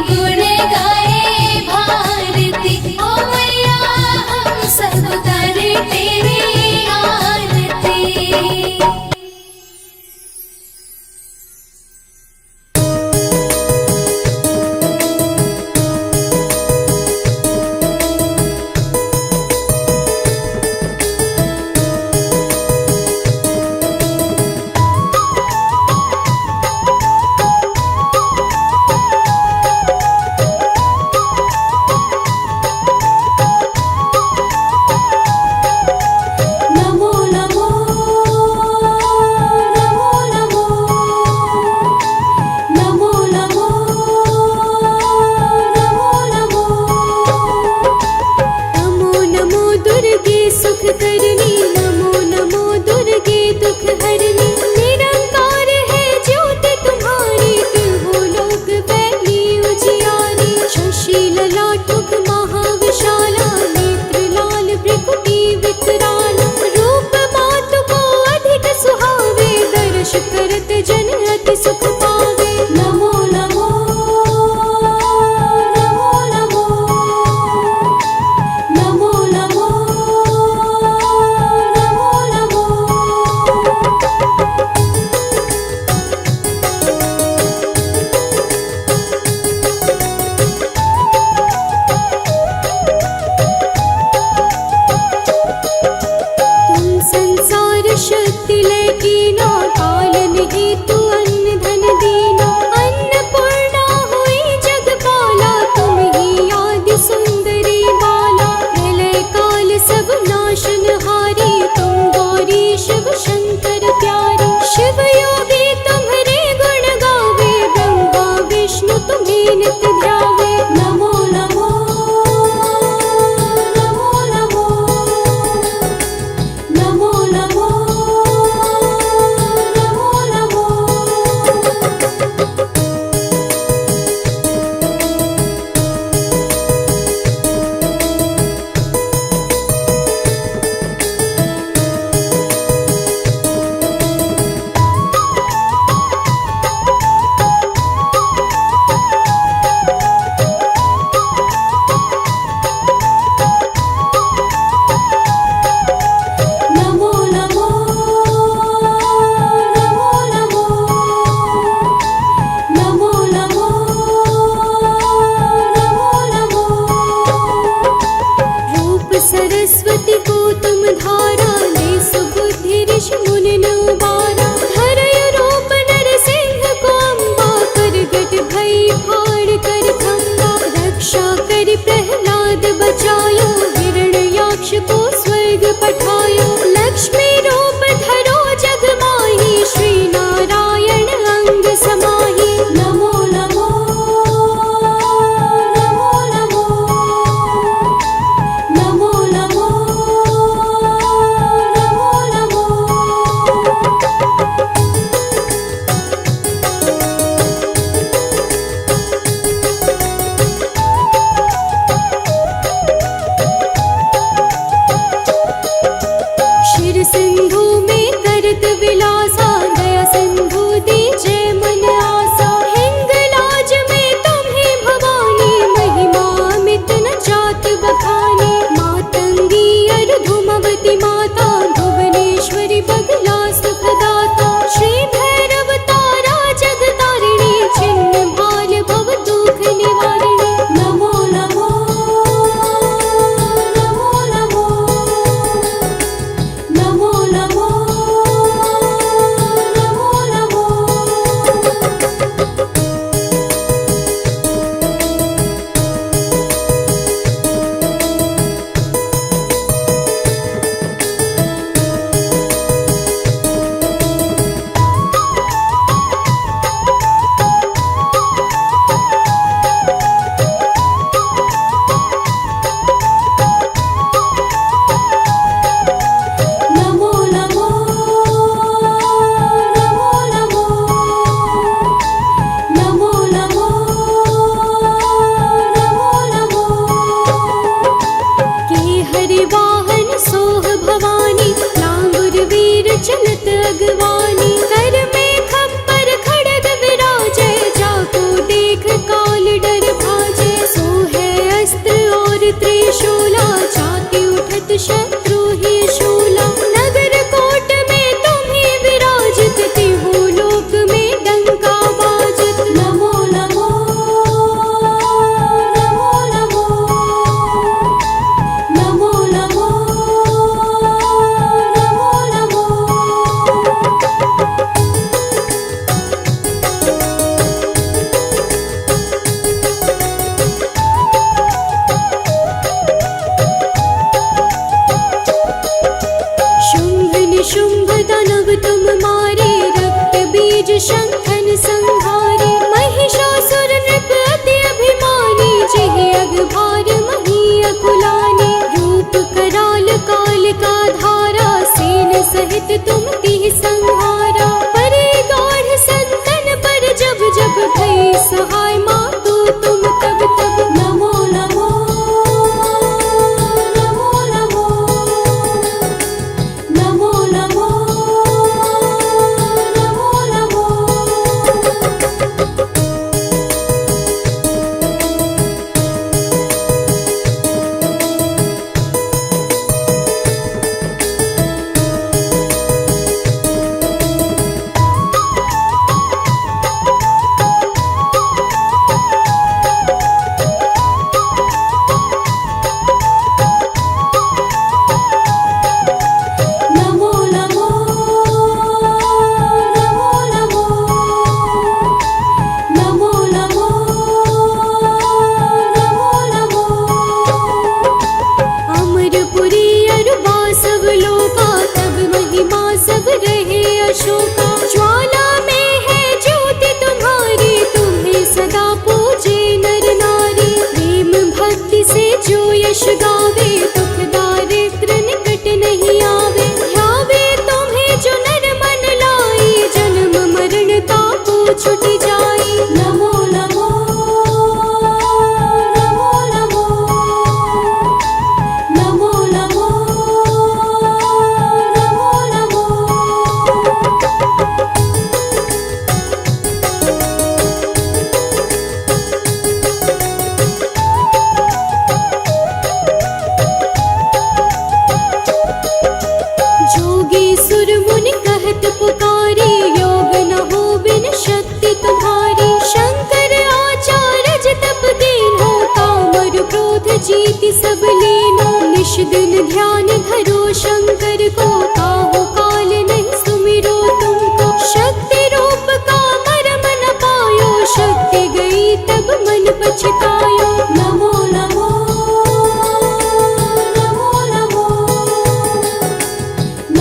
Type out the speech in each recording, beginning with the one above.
गुण गाए भारती। ओ मैया हम सब करे तेरी आरती। दिन ध्यान धरो शंकर को, ताहु काल नहीं सुमिरो तुमको। शक्ति रूप का मर्म न पायो, शक्ति गई तब मन पछतायो। नमो नमो नमो नमो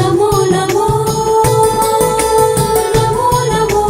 नमो नमो नमो नमो।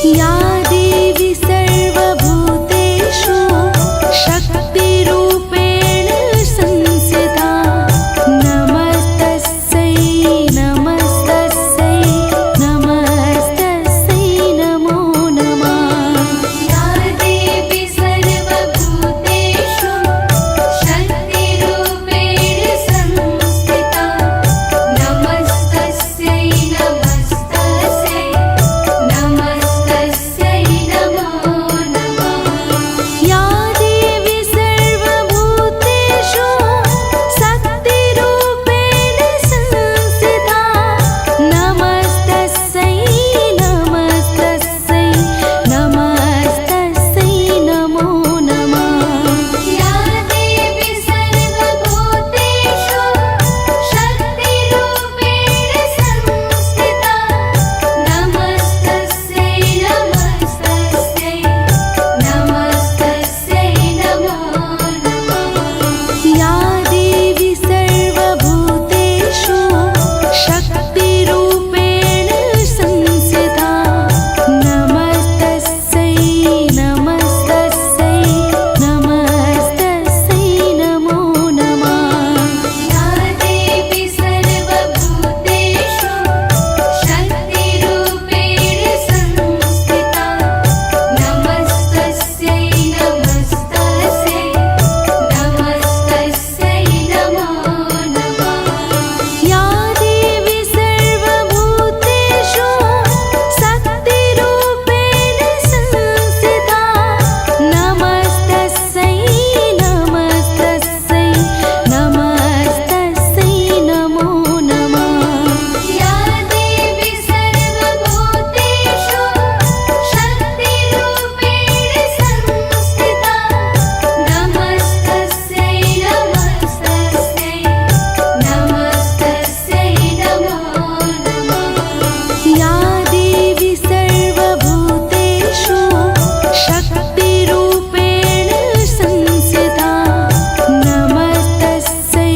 या देवी सर्वभूतेषु शक्तिरूपेण संस्थिता नमस्तस्यै नमस्तस्यै नमस्तस्यै नमो नमः। या देवी सर्वभूतेषु शक्तिरूपेण संस्थिता नमस्तस्यै नमस्तस्यै नमस्तस्यै नमो नमः। या देवी सर्वभूतेषु शक्तिरूपेण संस्थिता नमस्तस्यै नमस्तस्यै नमस्तस्यै नमो नमः। या देवी सर्वभूतेषु शक्तिरूपेण संस्थिता नमस्तस्यै नमस्तस्यै नमस्तस्यै नमो नमः। या देवी सर्वभूतेषु शक्तिरूपेण संस्थिता नमस्तस्यै नमस्तस्यै नमस्तस्यै नमो नमः। या देवी सर्वभूतेषु शक्तिरूपेण संस्थिता नमस्तस्यै नमस्तस्यै नमस्तस्यै नमो नमः। या देवी सर्वभूतेषु शक्तिरूपेण संस्थिता नमस्तस्यै नमस्तस्यै नमस्तस्यै नमो नमः। या देवी सर्वभूतेषु शक्तिरूपेण संस्थिता नमस्तस्यै नमस्तस्यै नमस्तस्यै नमो नमः। या देवी सर्वभूतेषु शक्तिरूपेण संस्थिता नमस्तस्यै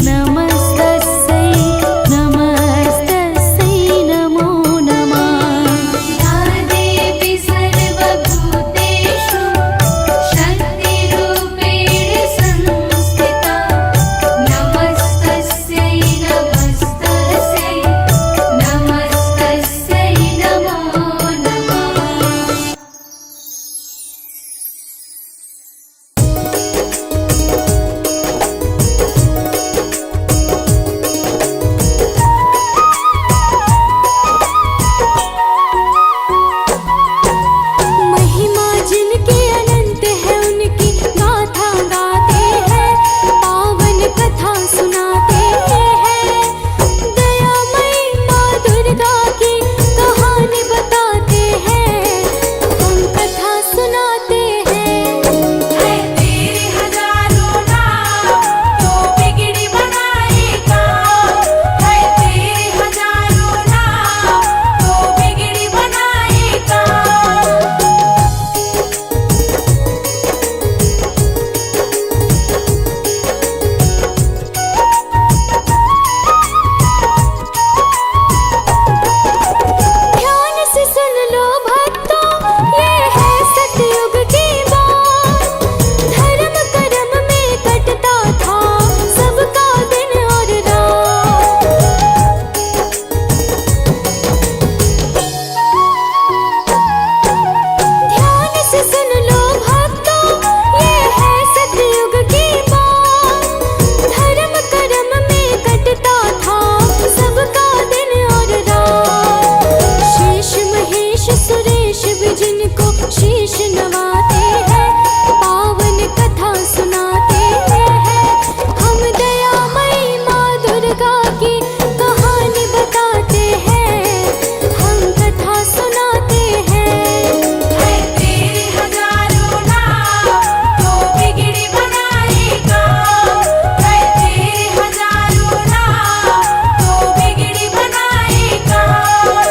नमस्तस्यै नमस्तस्यै नमो नमः। या देवी सर्वभूतेषु शक्तिरूपेण संस्थिता नमस्तस्यै नमस्तस्यै नमस्तस्यै नमो नमः। महिमा जिनकी अनंत है उनकी गाथा गाते हैं पावन कथा सुनाते हैं दयामयी माँ दुर्गा की कहानी बताते हैं हम कथा सुनाते हैं। है तेरे हजारों नाम तो बिगड़ी बनाए काम है तेरे हजारों नाम तो बिगड़ी बनाए काम। ध्यान से सुन लो भक्तों ये है सतयुग की बात धर्म कर्म में कटता था सबका दिन और रात। ध्यान से सुन लो भक्तों ये है सतयुग की बात धर्म कर्म में कटता था सबका दिन और रात। शेष महेश सुरेश भी जिनको शीश नवाते हैं पावन कथा सुनाते हैं हम दयामयी माँ दुर्गा की कहानी बताते हैं हम कथा सुनाते हैं। है तेरे हजारों नाम तो बिगड़ी बनाए काम है तेरे हजारों नाम तो बिगड़ी बनाए काम।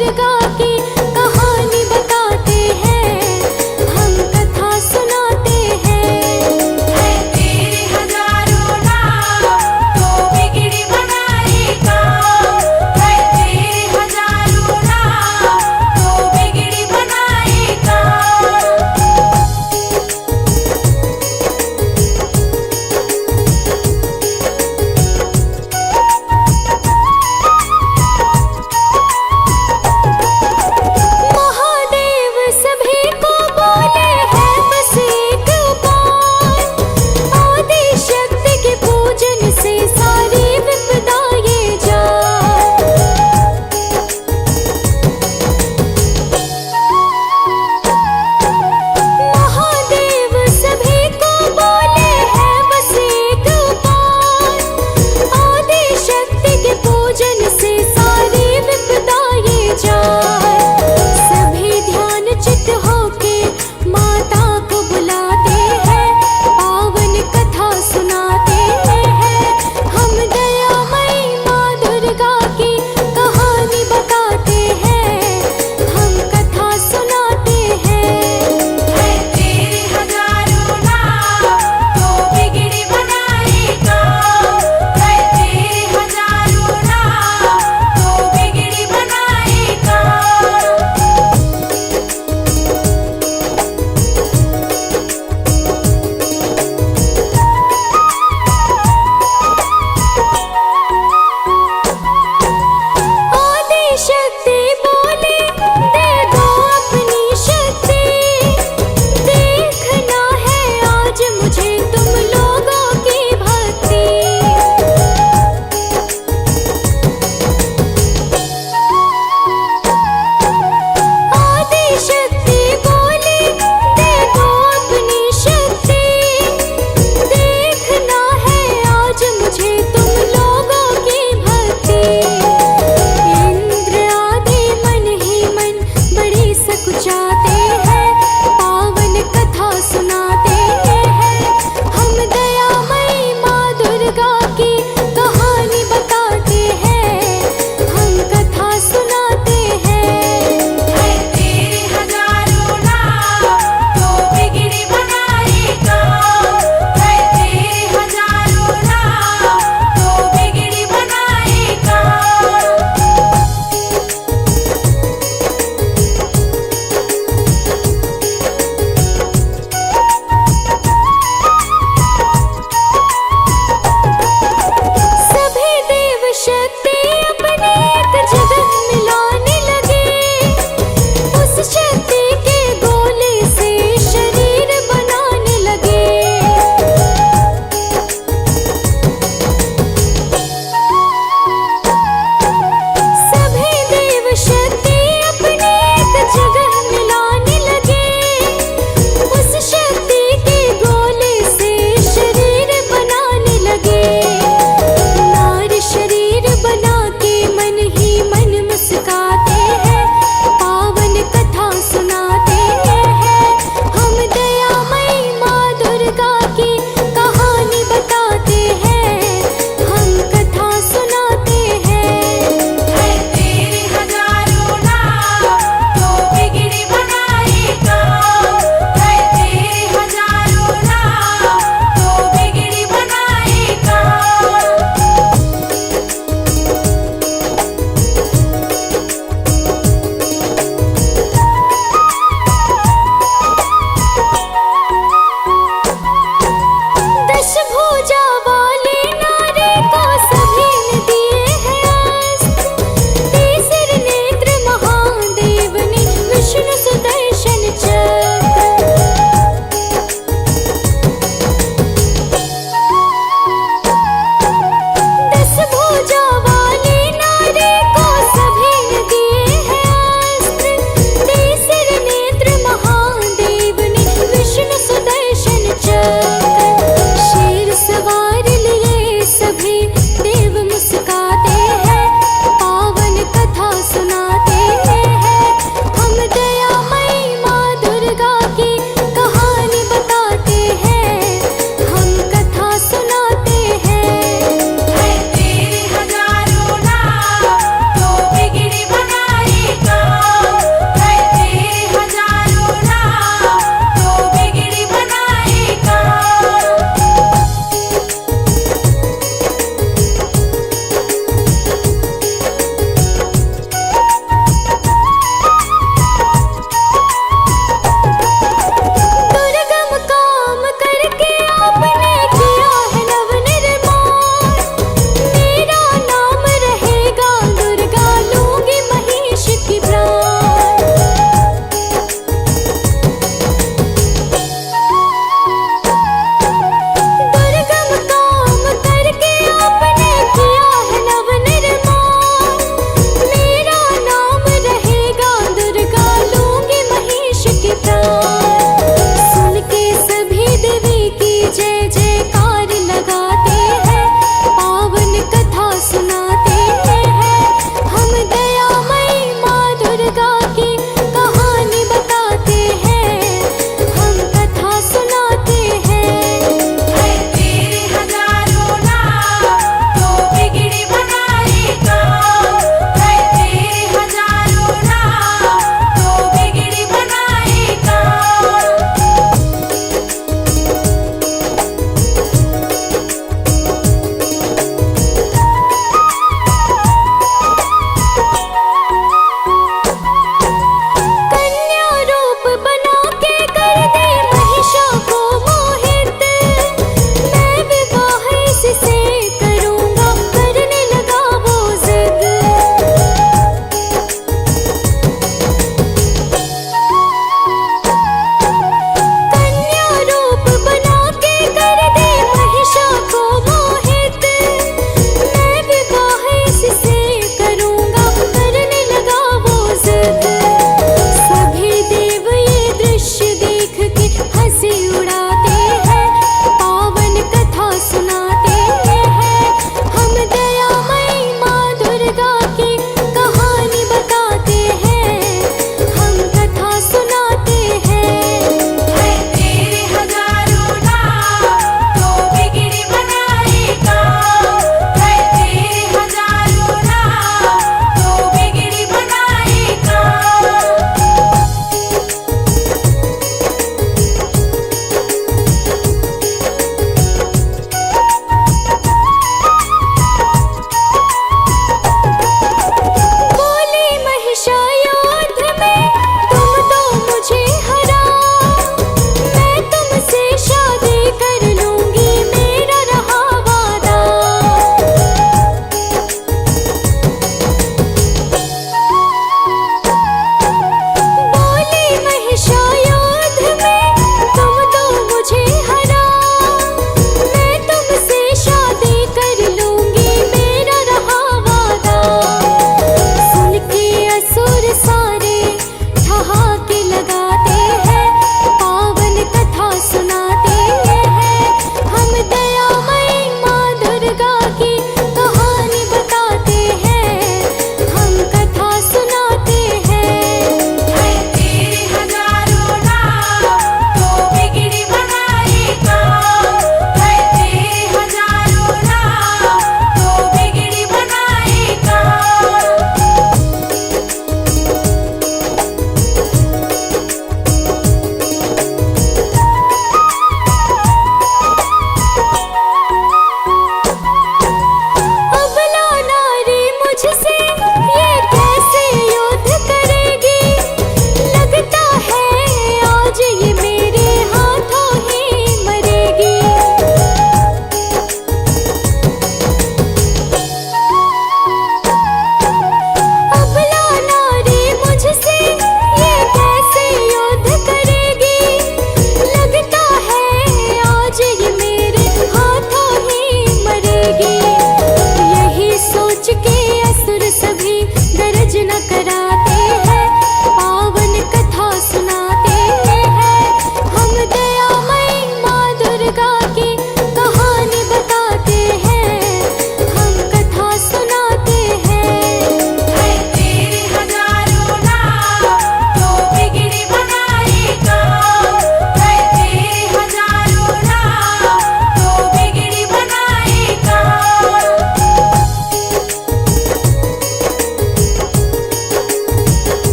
अक्षर गा के कहानी बताते हैं, हम कथा सुनाते हैं। है तेरे हजारों नाम तो बिगड़ी बनाएगा। है तेरे हजारों नाम तो बिगड़ी बनाएगा।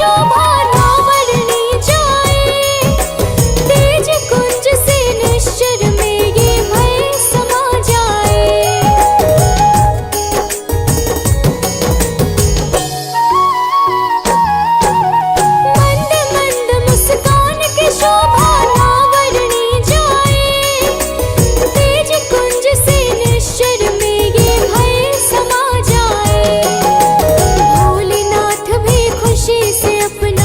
शोभा नावर्णी जाए। तेज कुंज से निश्चर में ये भय समा जाए। मंद मंद मुस्कान की शोभा नावर्णी जाए। तेज कुंज से निश्चर में ये भय समा जाए। भोलेनाथ भी खुशी से अपना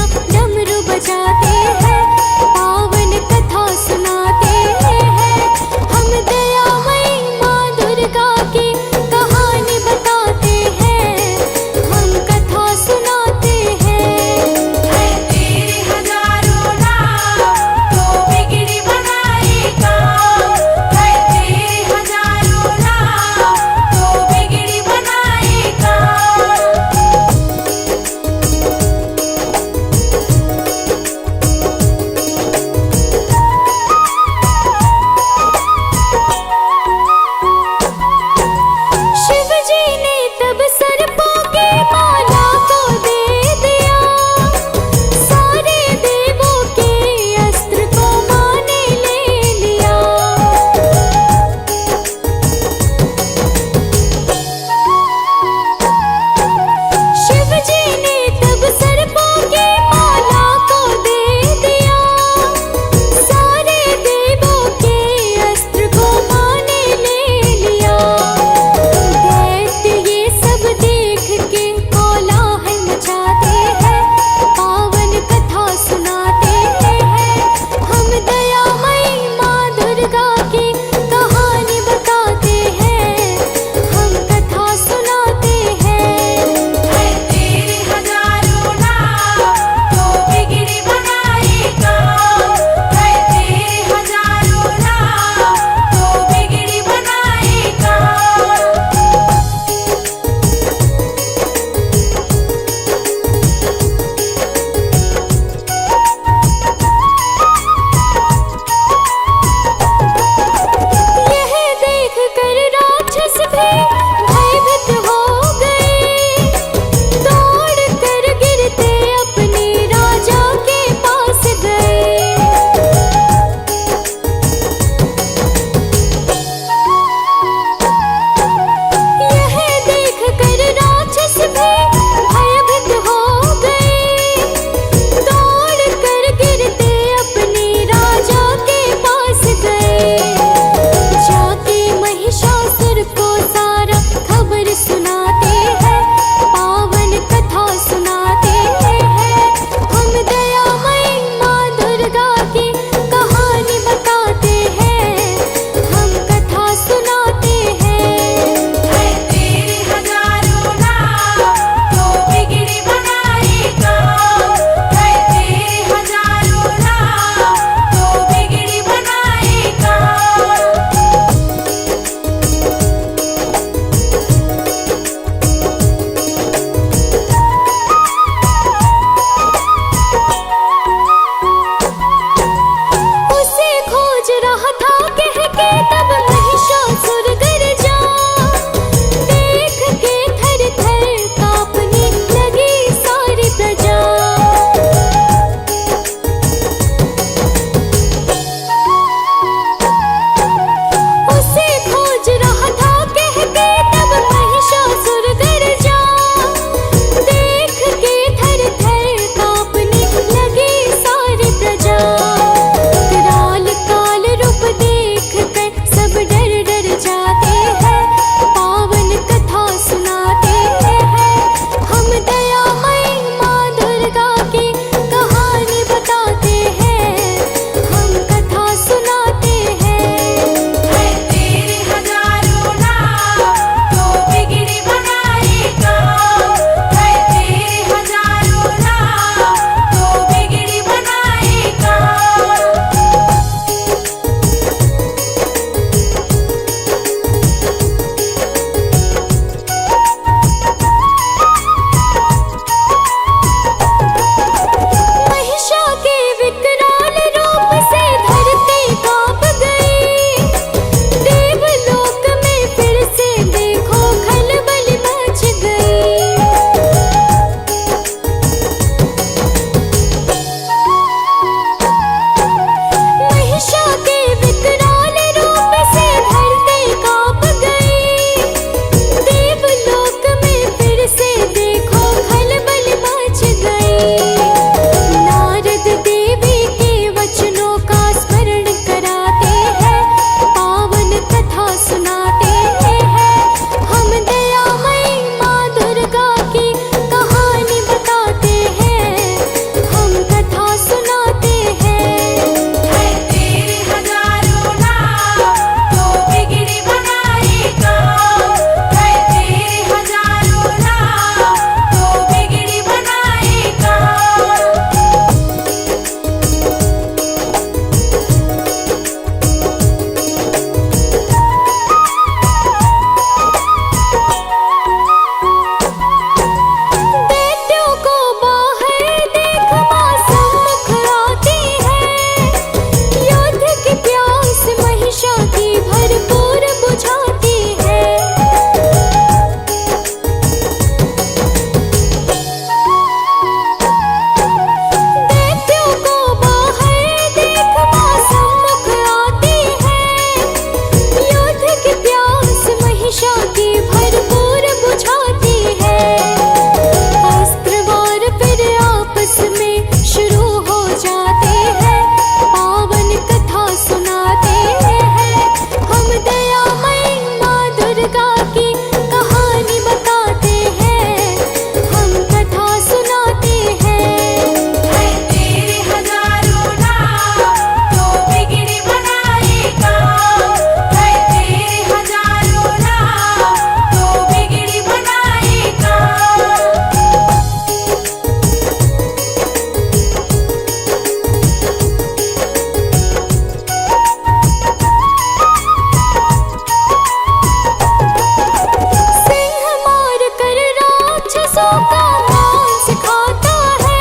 राक्षसों का मांस खाता है,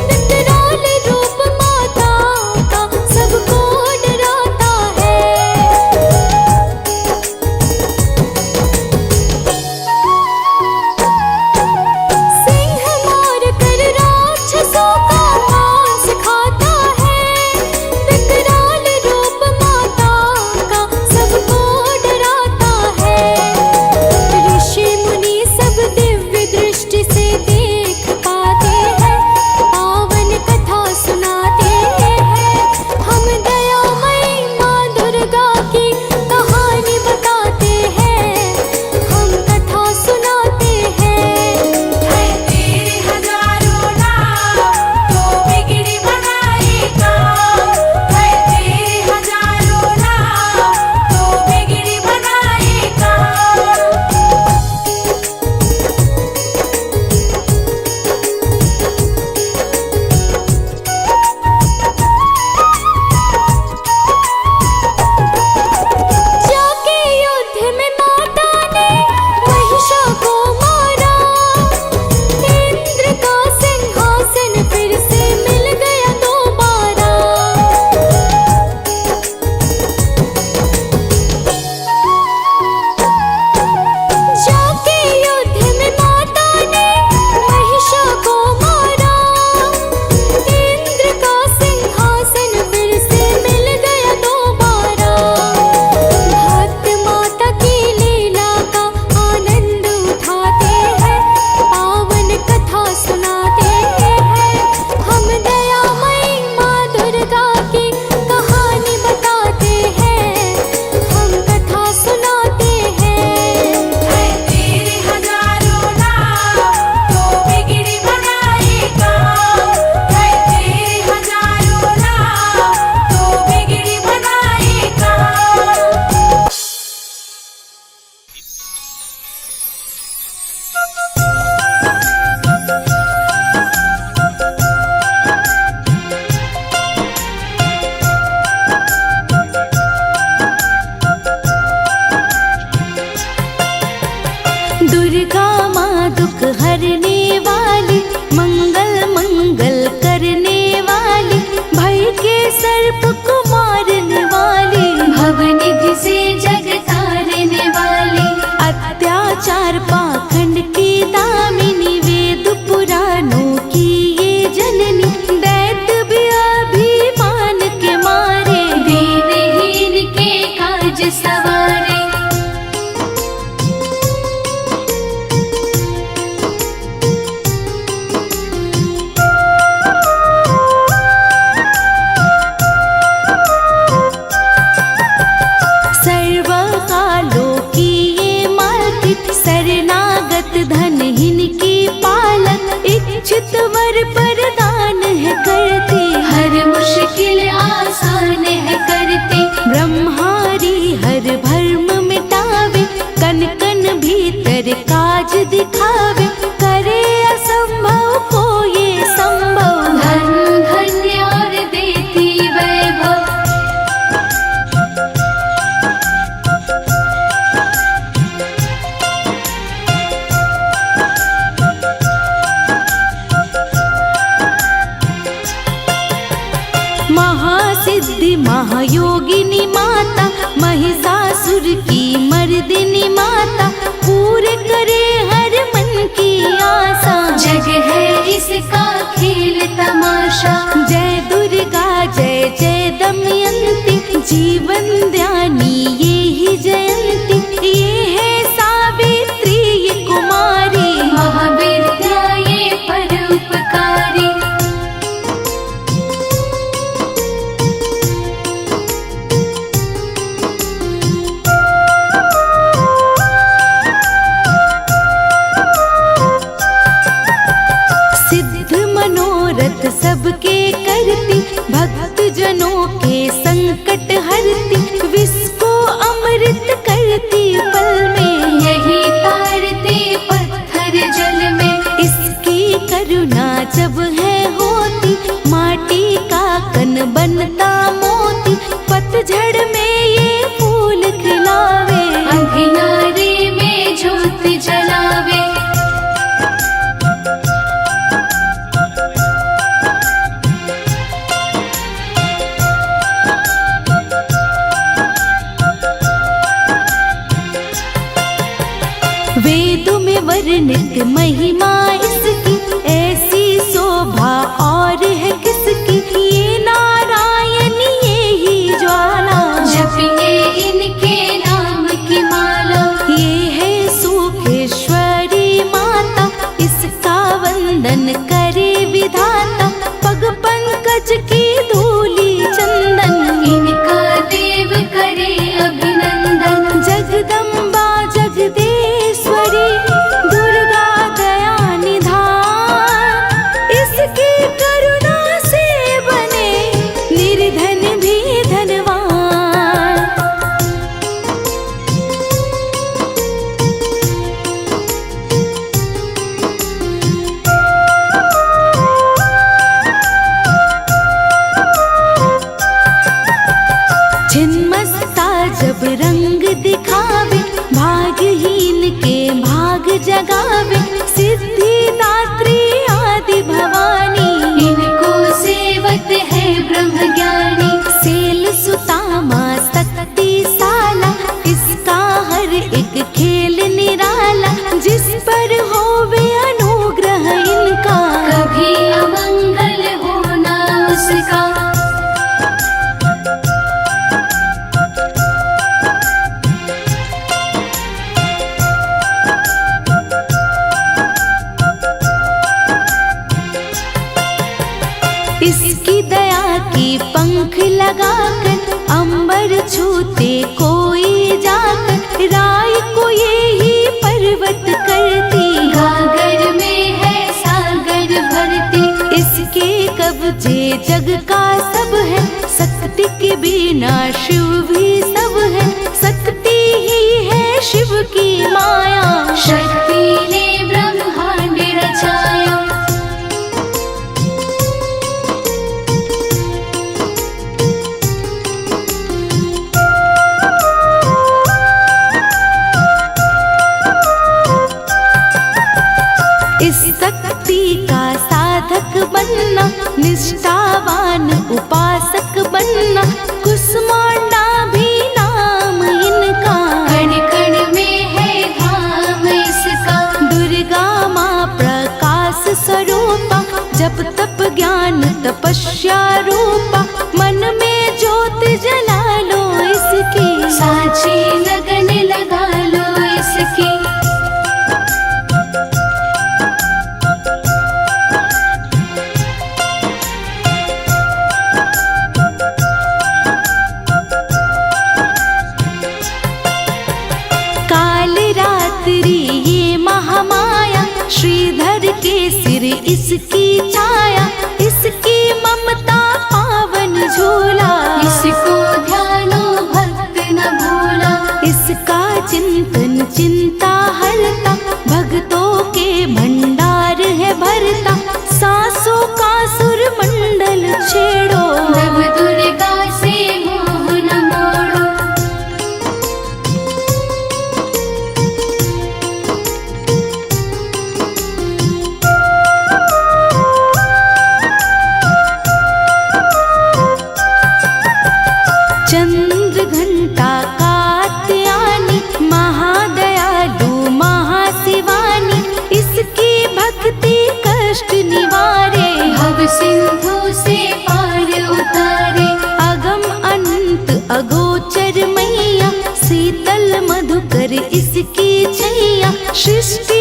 विकराल रूप माता का सबको डराता है। सिंह मार कर राक्षसों का मांस खाता है, विकराल रूप माता का सबको डराता है। ऋषि मुनि सब दिव्य दृष्टि से देख पाते हैं, पावन कथा सुनाते हैं। हम दयामयी माँ दुर्गा की कहानी बताते हैं, हम कथा सुनाते हैं। है तेरे हजारों नाम तो बिगड़ी बनाए काम। है तेरे हजारों नाम तो बिगड़ी बनाए काम। जाके युद्ध में माता ने महिषा को मारा, इंद्र का सिंहासन फिर से मिल गया दोबारा। जाके युद्ध में माता ने महिषा को मारा, इंद्र का सिंहासन फिर से मिल गया दोबारा। भक्त माता की लीला का आनंद उठाते हैं, पावन कथा सुनाते हैं। हम दयामयी माँ दुर्गा की कहानी बताते हैं, हम कथा सुनाते हैं। है तेरे हजारों नाम तो बिगड़ी बनाए काम। है तेरे हजारों नाम तो बिगड़ी बनाए काम। दुर्गा माँ दुख हरने वाली, मंगल मंगल करने वाली, भय के सर्प को मारने वाली, भवनिधि से जग तारने वाली, अत्याचार पाखंड की दामिनी, वेद पुराणों की ये जननी, दैत्य भी अभिमान के मारे, दीनहीन के काज सवारे। सर्वकालों की ये मालकिन, शरणागत धनहीन की पालक, इच्छित वर प्रदान है करती, हर मुश्किल आसान है करती। ब्रह्मारी हर भर्म मिटावे, कन कन भीतर काज दिखावे, करे असंभव को ये संभव, धन धन्य और देती वैभव। महासिद्धि महायोगिनी माता, महिषासुर की मर्दिनी माता, पूरे करे हर मन की आशा, जग है इसका खेल तमाशा। जय दुर्गा जय जय दमयंती, जीवन ध्यानी ये ही जयंती, ये है सावित्री ये कुमारी, महाविद्या ये परोपकारी। सबके करती, भक्त जनों के संकट हरती, विष को अमृत करती पल में, यही तारती पत्थर जल में। इसकी करुणा जब है होती, माटी का कन बनता मोती, पतझड़ में ये फूल खिलावे, अंधियारे में ज्योति जलावे। अनेक महिमा इसकी, ऐसी शोभा और है किसकी। ये नारायण ये ही ज्वाला, जपिए इनके नाम की माला। ये है सुखेश्वरी माता, इसका वंदन करे विधाता। पग पंकज की धूली चंदन, इनका देव करे अभिनंदन। जगदम्बा जगदेश्वरी दुर्गा दया निधान, इसकी करुणा से बने निर्धन भी धनवान। छिन्मस्ता जब रंग दिखावे, भागहीन के भाग जगावे। सिद्धिदात्री आदि भवानी, इनको सेवत है ब्रह्म ज्ञानी। सेल सुतामा शक्ति साला, इसका हर एक खेल निराला। जिस पर होवे अनुग्रह इनका, कभी अमंगल होना उसका। इसकी दया की पंख लगाकर, अंबर छूते कोई जाकर। राय को ये ही पर्वत करती, गागर में है सागर भरती। इसके कब्जे जग का सब है, शक्ति के बिना शिव भी सब है। शक्ति ही है शिव की माया, शक्ति ने ब्रह्मांड रचाया। इस शक्ति का साधक बनना, निष्ठावान उपासक बनना। कुसुमांडा भी नाम इनका, कण कण में है धाम इसका। दुर्गा माँ प्रकाश स्वरूपा, जप तप ज्ञान तपस्या रूपा। मन में ज्योत जला लो इसकी, साची लगन लगा लो इसकी। काल रात्रि ये महामाया, श्रीधर के सिर इसकी छाया। इसकी ममता पावन झूला, इसको ध्यानो भक्त न भूला। इसका चिंतन चिंता हरता, भक्तों के भंडार है भरता। सांसों का सुर मंडल छेड़ो, नव दुर्गा से मोह न मोड़ो। चंद्र घंटा कात्यायनी, महादयालु महाशिवानी। इसकी भक्ति कष्ट निवारे, भव सिंधु से पार उतारे। अगम अनंत अगोचर मैया, शीतल मधुकर इसकी छैया। सृष्टि